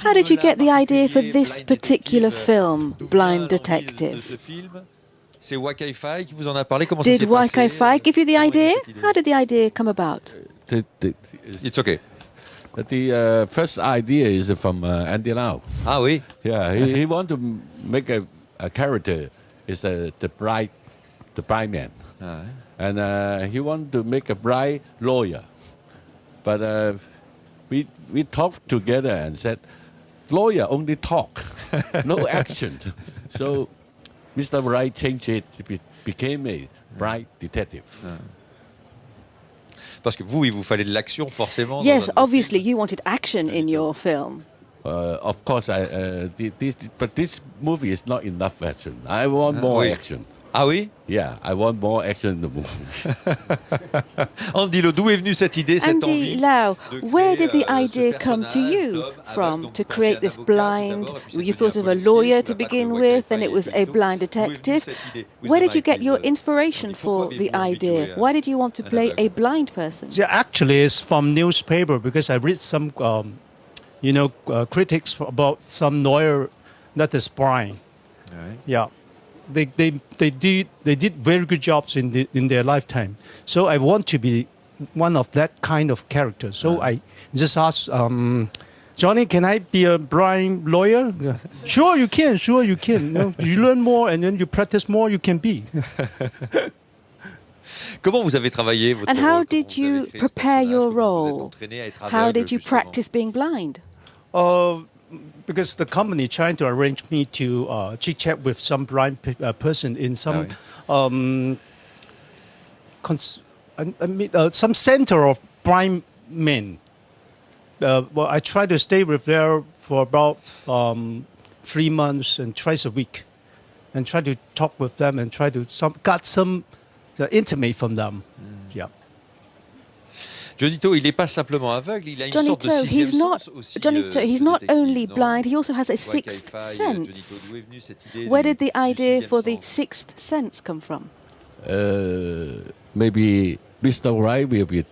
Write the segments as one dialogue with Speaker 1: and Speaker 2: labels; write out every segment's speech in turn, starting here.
Speaker 1: How did you get the idea for this particular film, Blind Detective?
Speaker 2: C'est Wai Fai qui vous en a parlé. Comment
Speaker 1: Did
Speaker 2: ça s'est passé?
Speaker 1: Wai Fai give you the idea? How did the idea come about?
Speaker 2: It's okay.
Speaker 3: The first idea is from Andy Lau.
Speaker 2: Ah oui.
Speaker 3: Yeah, he want to make a character is the blind man, and he want to make a blind lawyer. But we talked together and said, lawyer only talk, no action. So Mr. Wright changed it, became a blind detective.
Speaker 2: Parce que vous, il vous fallait de l'action forcément.
Speaker 1: Yes, obviously you wanted action in your film.
Speaker 3: Of course, but this movie is not enough action. I want more action.
Speaker 2: Ah oui?
Speaker 3: Yeah, I want more action in the movie.
Speaker 2: Andy Lau, d'où est venue cette idée, cette envie?
Speaker 1: Andy Lau, where did the idea come to you from to create this blind? You thought of a lawyer to begin with, and it was a blind detective. Where did you get your inspiration for the idea? Why did you want to play a blind person?
Speaker 4: Yeah, actually, it's from newspaper because I read some, critics about some lawyer that is blind.
Speaker 2: Right.
Speaker 4: Yeah. They did very good jobs in their lifetime. So I want to be one of that kind of character. So I just asked, Johnny, can I be a blind lawyer? Yeah. Sure you can. Sure you can. You learn more and then you practice more. You can be.
Speaker 2: Comment vous avez travaillé votre
Speaker 1: And how
Speaker 2: rôle?
Speaker 1: did you prepare your role? How did you practice being blind?
Speaker 4: Because the company trying to arrange me to chit-chat with some blind person in some some center of blind men. Well, I try to stay with there for about 3 months and twice a week, and try to talk with them and try to got some intimate from them. Yeah.
Speaker 2: Johnny To, il n'est pas simplement aveugle, il a une sorte de sixième sens aussi.
Speaker 1: Johnny To, he's not only blind, he also has a sixth sense. Where did the idea for the sixth sense come from?
Speaker 3: Maybe Mr. Wright will be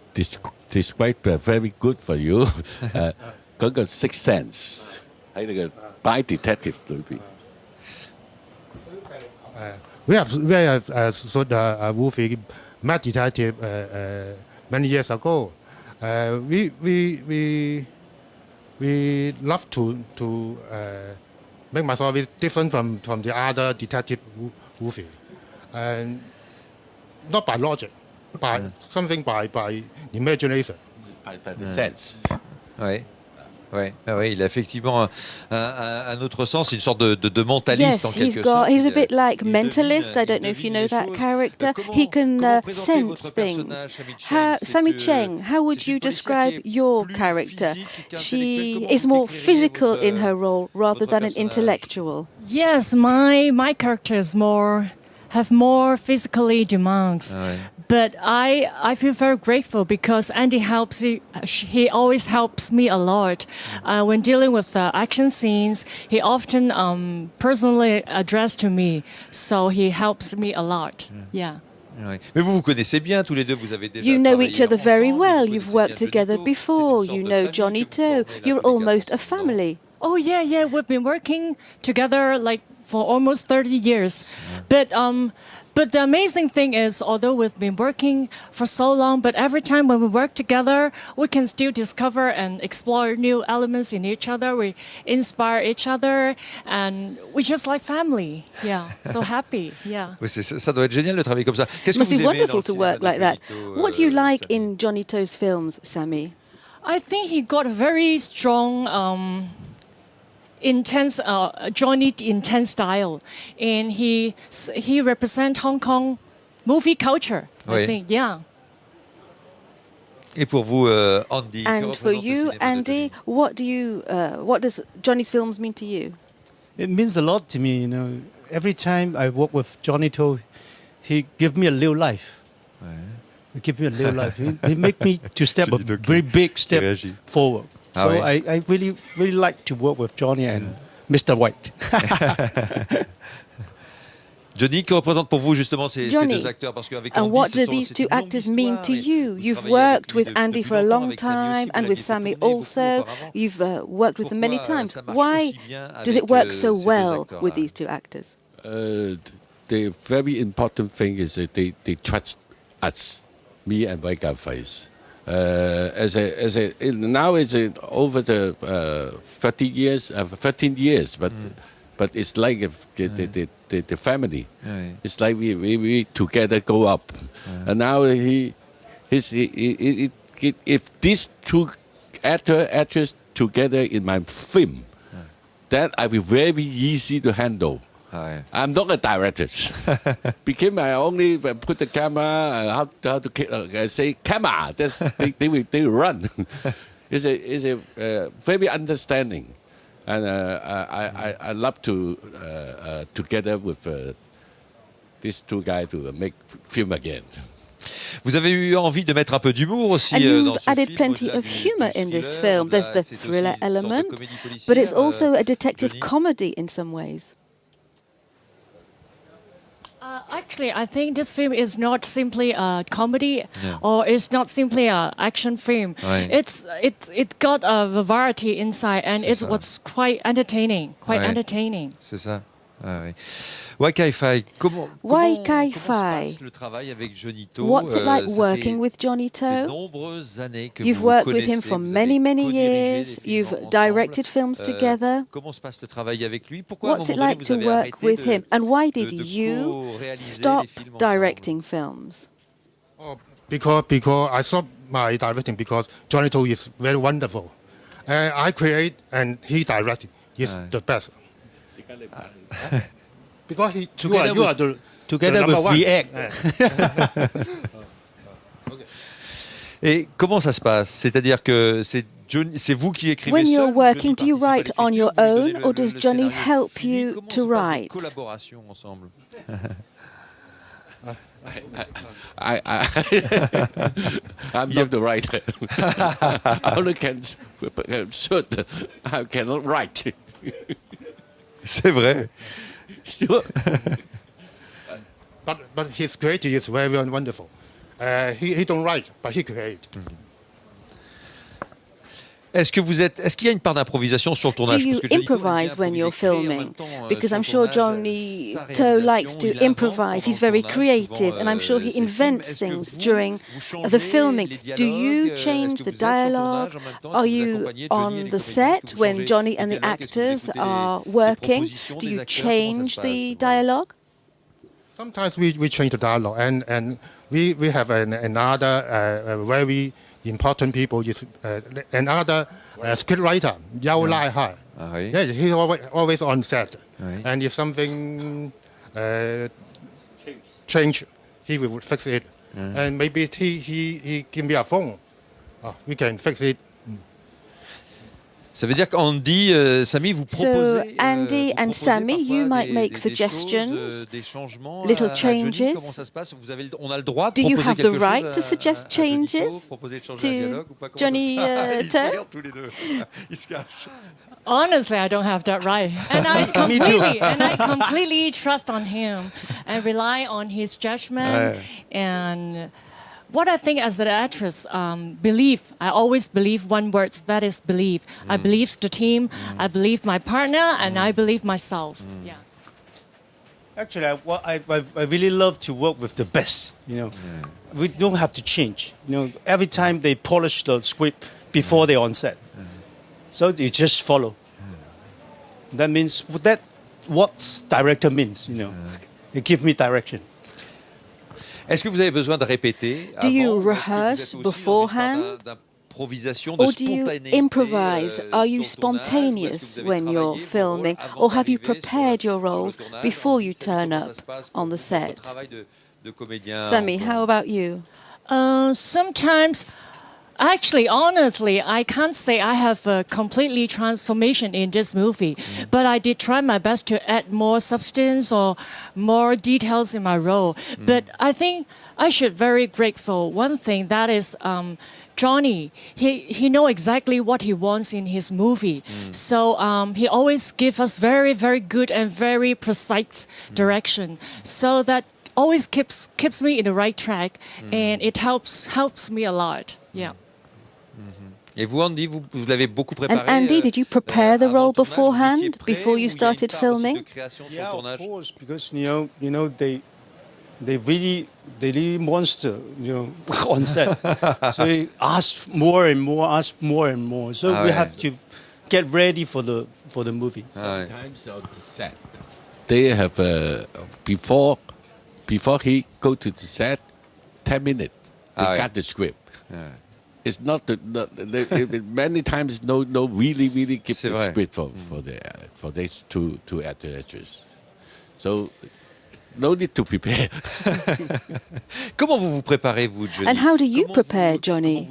Speaker 3: described very good for you. 嗰個 sixth sense 喺你嘅 blind detective 裏邊。
Speaker 5: We have shot a movie, Mad Detective, many years ago. We love to make myself different from the other detective movie, and not by logic, by something by imagination,
Speaker 3: by the sense.
Speaker 2: Oui. Oui, il a effectivement un autre sens, une sorte de mentaliste en quelque sorte.
Speaker 1: He's a bit like mentalist. I don't know if you know that character. He can sense things. Sammy Cheng, how would you describe your character? She is more physical in her role rather than an intellectual.
Speaker 6: Yes, my character is have more physically demands. But I feel very grateful because Andy helps. He always helps me a lot when dealing with the action scenes. He often personally addressed to me, so he helps me a lot. Yeah.
Speaker 2: Mais vous connaissez bien tous les deux. Vous avez déjà
Speaker 1: You know each other very well. You've worked together before. You know Johnny To. You're almost a family.
Speaker 6: Oh yeah. We've been working together for almost 30 years. But the amazing thing is, although we've been working for so long, but every time when we work together, we can still discover and explore new elements in each other. We inspire each other, and we're just like family. Yeah, so happy. Yeah.
Speaker 2: Ça doit être génial de travailler comme ça.
Speaker 1: It must be wonderful to work like that. What do you like in Johnny To's films, Sammy?
Speaker 6: I think he got a very strong, intense, Johnny intense style, and he represents Hong Kong movie culture. I think, yeah.
Speaker 2: Et pour vous, Andy?
Speaker 1: And for you, Andy, what does Johnny's films mean to you?
Speaker 4: It means a lot to me. Every time I work with Johnny To, he gives me a little life. He gives me a little life. He make me to step a very big step forward. So I really like to work with Johnny and Mr. White.
Speaker 2: Johnny, que représentent pour vous justement ces
Speaker 1: Johnny,
Speaker 2: deux acteurs? Parce qu'avec
Speaker 1: and
Speaker 2: Andy,
Speaker 1: what
Speaker 2: ce
Speaker 1: do
Speaker 2: sont-
Speaker 1: these
Speaker 2: c'est
Speaker 1: two
Speaker 2: une longue
Speaker 1: actors mean
Speaker 2: histoire
Speaker 1: to
Speaker 2: et
Speaker 1: you?
Speaker 2: vous
Speaker 1: You've
Speaker 2: travaillez avec
Speaker 1: worked
Speaker 2: lui
Speaker 1: with Andy
Speaker 2: depuis
Speaker 1: for a
Speaker 2: longtemps,
Speaker 1: long
Speaker 2: avec Sammy aussi,
Speaker 1: time
Speaker 2: vous
Speaker 1: and with
Speaker 2: l'aviez fait
Speaker 1: Sammy
Speaker 2: tourner beaucoup
Speaker 1: also.
Speaker 2: auparavant.
Speaker 1: You've worked with them many
Speaker 2: Pourquoi,
Speaker 1: times.
Speaker 2: ça marche
Speaker 1: Why
Speaker 2: aussi bien
Speaker 1: does it
Speaker 2: avec,
Speaker 1: work so
Speaker 2: ces deux
Speaker 1: well
Speaker 2: acteurs-là?
Speaker 1: with these two actors?
Speaker 3: The very important thing is that they trust us, me and Wei Gafei. Now it's over the 13 years, but it's like the family. It's like we together go up, and now if these two actors together in my film, that I will very easy to handle. I'm not a director. Became I only put the camera, how to say camera. They will run. It's a very understanding, and I love to together with these two guys to make film again.
Speaker 2: Vous avez eu envie de mettre un peu d'humour aussi
Speaker 1: And
Speaker 2: dans
Speaker 1: you've
Speaker 2: ce
Speaker 1: added
Speaker 2: film,
Speaker 1: plenty
Speaker 2: au-delà
Speaker 1: of
Speaker 2: du
Speaker 1: humour in this
Speaker 2: thriller,
Speaker 1: film. There's
Speaker 2: au-delà,
Speaker 1: the
Speaker 2: c'est aussi
Speaker 1: thriller
Speaker 2: une sorte de
Speaker 1: element,
Speaker 2: comédie policière,
Speaker 1: but it's also a detective
Speaker 2: Johnny.
Speaker 1: comedy in some ways.
Speaker 6: Actually, I think this film is not simply a comedy, or it's not simply an action film.
Speaker 2: Ouais.
Speaker 6: It got a variety inside, and it was quite entertaining. Entertaining.
Speaker 2: C'est ça. Ah, oui. Wei Kai-fai, comment se passe le travail avec Johnny To?
Speaker 1: What's it like
Speaker 2: Ça
Speaker 1: working
Speaker 2: fait
Speaker 1: with Johnny
Speaker 2: de
Speaker 1: To?
Speaker 2: nombreuses années que
Speaker 1: You've
Speaker 2: vous
Speaker 1: worked
Speaker 2: connaissez,
Speaker 1: with him for
Speaker 2: vous
Speaker 1: many,
Speaker 2: avez
Speaker 1: many
Speaker 2: co-dirigé des
Speaker 1: years.
Speaker 2: films
Speaker 1: You've
Speaker 2: ensemble.
Speaker 1: directed films together.
Speaker 2: Comment se passe le travail avec lui? Pourquoi à un
Speaker 1: What's it
Speaker 2: moment donné
Speaker 1: like
Speaker 2: vous
Speaker 1: to
Speaker 2: avez
Speaker 1: work
Speaker 2: arrêté
Speaker 1: with
Speaker 2: de,
Speaker 1: him? And why did
Speaker 2: de
Speaker 1: you
Speaker 2: co-réaliser
Speaker 1: stop
Speaker 2: les films ensemble?
Speaker 1: directing films?
Speaker 5: Because I stopped my directing because Johnny To is very wonderful. I create and he directed. He's the best. Because you are the
Speaker 4: Together
Speaker 5: number
Speaker 4: with
Speaker 5: one.
Speaker 4: React.
Speaker 2: Et comment ça se passe? C'est-à-dire que c'est vous qui écrivez
Speaker 1: When you're
Speaker 2: seul,
Speaker 1: working, do
Speaker 2: Johnny
Speaker 1: you
Speaker 2: participe à
Speaker 1: write on your
Speaker 2: l'écriture, vous
Speaker 1: own,
Speaker 2: donnez
Speaker 1: or does
Speaker 2: le
Speaker 1: Johnny
Speaker 2: scénario
Speaker 1: help
Speaker 2: fini?
Speaker 1: you
Speaker 2: Comment
Speaker 1: to
Speaker 2: se passe votre
Speaker 1: write?
Speaker 2: collaboration ensemble?
Speaker 3: I'm not the writer. I only can shoot. I cannot write.
Speaker 2: C'est vrai.
Speaker 3: Sure.
Speaker 5: But his creative is very, very wonderful. He don't write, but he create.
Speaker 2: Est-ce qu'il y a une part d'improvisation sur le
Speaker 1: Do
Speaker 2: tournage?
Speaker 1: you
Speaker 2: Parce que Johnny To aime bien
Speaker 1: improvise when you're
Speaker 2: improviser, créer en
Speaker 1: filming?
Speaker 2: même temps,
Speaker 1: Because
Speaker 2: son
Speaker 1: I'm sure
Speaker 2: tournage,
Speaker 1: Johnny
Speaker 2: sa
Speaker 1: To likes
Speaker 2: réalisation,
Speaker 1: to
Speaker 2: il invente
Speaker 1: improvise. He's
Speaker 2: pendant le
Speaker 1: very
Speaker 2: tournage,
Speaker 1: creative,
Speaker 2: souvent,
Speaker 1: and I'm sure he
Speaker 2: ses films.
Speaker 1: invents
Speaker 2: Est-ce que
Speaker 1: things
Speaker 2: vous
Speaker 1: during
Speaker 2: changez
Speaker 1: the filming.
Speaker 2: les
Speaker 1: Do you
Speaker 2: dialogues?
Speaker 1: change
Speaker 2: Est-ce que
Speaker 1: the
Speaker 2: vous êtes sur le
Speaker 1: dialogue?
Speaker 2: tournage en même temps?
Speaker 1: Are
Speaker 2: Est-ce que vous
Speaker 1: you
Speaker 2: accompagnez Johnny et
Speaker 1: on
Speaker 2: les
Speaker 1: the
Speaker 2: comédiens? Est-ce
Speaker 1: set
Speaker 2: que vous
Speaker 1: when
Speaker 2: changez
Speaker 1: Johnny
Speaker 2: les
Speaker 1: and the
Speaker 2: dialogues? Est-ce que vous
Speaker 1: actors
Speaker 2: écoutez
Speaker 1: are
Speaker 2: les
Speaker 1: working?
Speaker 2: propositions
Speaker 1: Do
Speaker 2: des
Speaker 1: you
Speaker 2: acteurs? Comment ça
Speaker 1: change
Speaker 2: se
Speaker 1: the
Speaker 2: passe?
Speaker 1: dialogue?
Speaker 5: Sometimes we change the dialogue, and we have another very important people is another scriptwriter, Yao Lai Hai.
Speaker 2: Ah oui.
Speaker 5: Yeah, he's always on set,
Speaker 2: Oui.
Speaker 5: and if something change, he will fix it. And maybe he give me a phone, we can fix it.
Speaker 2: Ça veut dire qu'Andy, Sammy, vous
Speaker 1: So,
Speaker 2: proposez,
Speaker 1: Andy
Speaker 2: vous
Speaker 1: and
Speaker 2: proposez
Speaker 1: Sammy,
Speaker 2: parfois
Speaker 1: you might
Speaker 2: des
Speaker 1: make
Speaker 2: choses,
Speaker 1: suggestions,
Speaker 2: des changements
Speaker 1: little
Speaker 2: à Johnny.
Speaker 1: changes.
Speaker 2: Comment ça se passe? On a le droit de
Speaker 1: Do you
Speaker 2: proposer
Speaker 1: have the
Speaker 2: quelque
Speaker 1: right
Speaker 2: chose
Speaker 1: to
Speaker 2: à
Speaker 1: suggest
Speaker 2: Johnny To,
Speaker 1: changes
Speaker 2: proposer de changer
Speaker 1: to
Speaker 2: un dialogue ou pas? Comment
Speaker 1: Johnny,
Speaker 2: ça se passe? Ils se
Speaker 1: To?
Speaker 2: regardent tous les deux. Ils se cachent.
Speaker 6: Honestly, I don't have that right, and I completely trust on him and rely on his judgment. And what I think as an actress, believe. I always believe one word, that is believe. I believe the team, I believe my partner, and I believe myself. Yeah.
Speaker 4: Actually, I really love to work with the best. We don't have to change. Every time they polish the script before they're on set, so you just follow. That means what director means. It gives me direction.
Speaker 2: Est-ce que vous avez besoin de répéter
Speaker 1: Do you
Speaker 2: avant? Est-ce que vous
Speaker 1: rehearse
Speaker 2: êtes aussi dans une
Speaker 1: beforehand?
Speaker 2: part d'improvisation, de
Speaker 1: Or do you
Speaker 2: spontanéité,
Speaker 1: improvise? Are you
Speaker 2: sur le tournage? Ou
Speaker 1: spontaneous
Speaker 2: est-ce que vous avez
Speaker 1: when you're
Speaker 2: travaillé vos
Speaker 1: filming?
Speaker 2: rôles avant
Speaker 1: Or have you
Speaker 2: d'arriver
Speaker 1: prepared your
Speaker 2: sur le
Speaker 1: roles
Speaker 2: tournage?
Speaker 1: before you
Speaker 2: Sammy,
Speaker 1: turn
Speaker 2: comment
Speaker 1: up
Speaker 2: ça se passe
Speaker 1: on the
Speaker 2: pour
Speaker 1: set?
Speaker 2: votre travail de comédien
Speaker 1: Sammy,
Speaker 2: en
Speaker 1: how about you?
Speaker 6: Sometimes, actually, honestly, I can't say I have a completely transformation in this movie, but I did try my best to add more substance or more details in my role. But I think I should very grateful. One thing that is Johnny, he know exactly what he wants in his movie. So he always give us very, very good and very precise direction. So that always keeps me in the right track, and it helps me a lot. Yeah.
Speaker 2: Et vous, Andy, vous l'avez beaucoup préparé.
Speaker 1: And Andy, did you prepare the role beforehand, before you started filming?
Speaker 4: Yeah, of course, because you know they really monster, on set. So they ask more and more. So we have to get ready for the movie.
Speaker 3: Sometimes on the set, they have before he go to the set, 10 minutes. They got the script. It's not many times no really give the script for these two actors. So no need to prepare.
Speaker 2: Comment vous préparez, vous, Johnny?
Speaker 1: And how do you prepare, Johnny?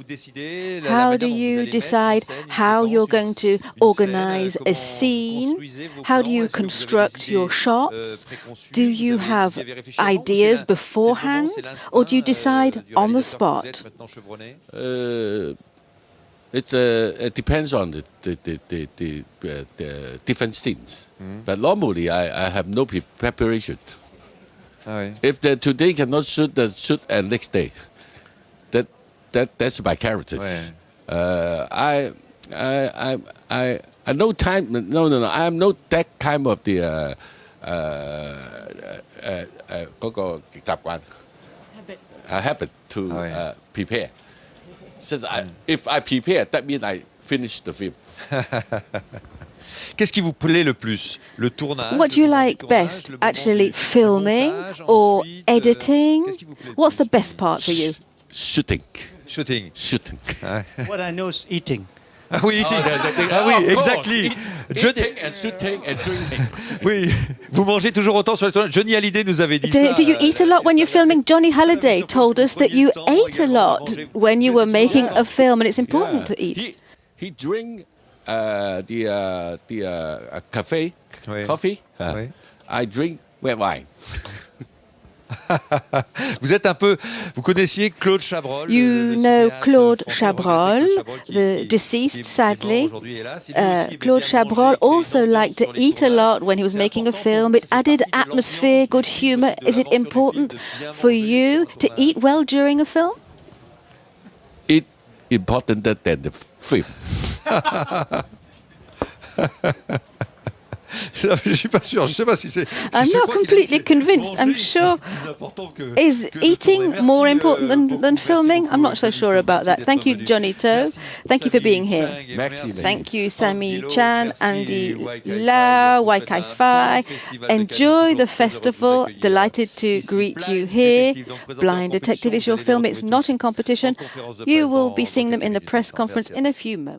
Speaker 1: How do you decide how you're going to organize a scene? How do you construct your shots? Do you have ideas beforehand, or do you decide on the spot?
Speaker 3: It depends on the different scenes. But normally I have no preparation. If today cannot shoot and next day, that's my characters. I no time. No. I am not that kind of the 嗰個習慣 habit to prepare. Since if I prepare, that means I finish the film.
Speaker 2: Qu'est-ce qui vous plaît le plus? Le tournage?
Speaker 1: What do you like best? Actually filming or editing? What's the best part for you?
Speaker 3: Shooting.
Speaker 4: What I know is eating.
Speaker 2: Ah oui, eating. Ah oui, exactly.
Speaker 3: Eating and shooting and drinking.
Speaker 2: Oui, vous mangez toujours autant sur le tournage. Johnny Hallyday nous avait dit ça.
Speaker 1: Do you eat a lot when you're filming? Johnny Halliday told us that you ate a lot when you were making a film, and it's important to eat.
Speaker 3: He drink the coffee. I drink red wine.
Speaker 2: Vous connaissiez Claude Chabrol.
Speaker 1: You know Claude Chabrol, the deceased, sadly. Claude Chabrol also liked to eat a lot when he was making a film. It added atmosphere, good humor. Is it important for you to eat well during a film?
Speaker 3: It's important than the film.
Speaker 2: Je suis pas sûr. Je sais pas si c'est.
Speaker 1: I'm not completely convinced. I'm sure. Is eating more important than filming? I'm not so sure about that. Thank you, Johnny To. Thank you for being here. Thank you, Sammy Chan, Andy Lau, Wai Fai. Enjoy the festival. Delighted to greet you here. Blind Detective is your film. It's not in competition. You will be seeing them in the press conference in a few moments.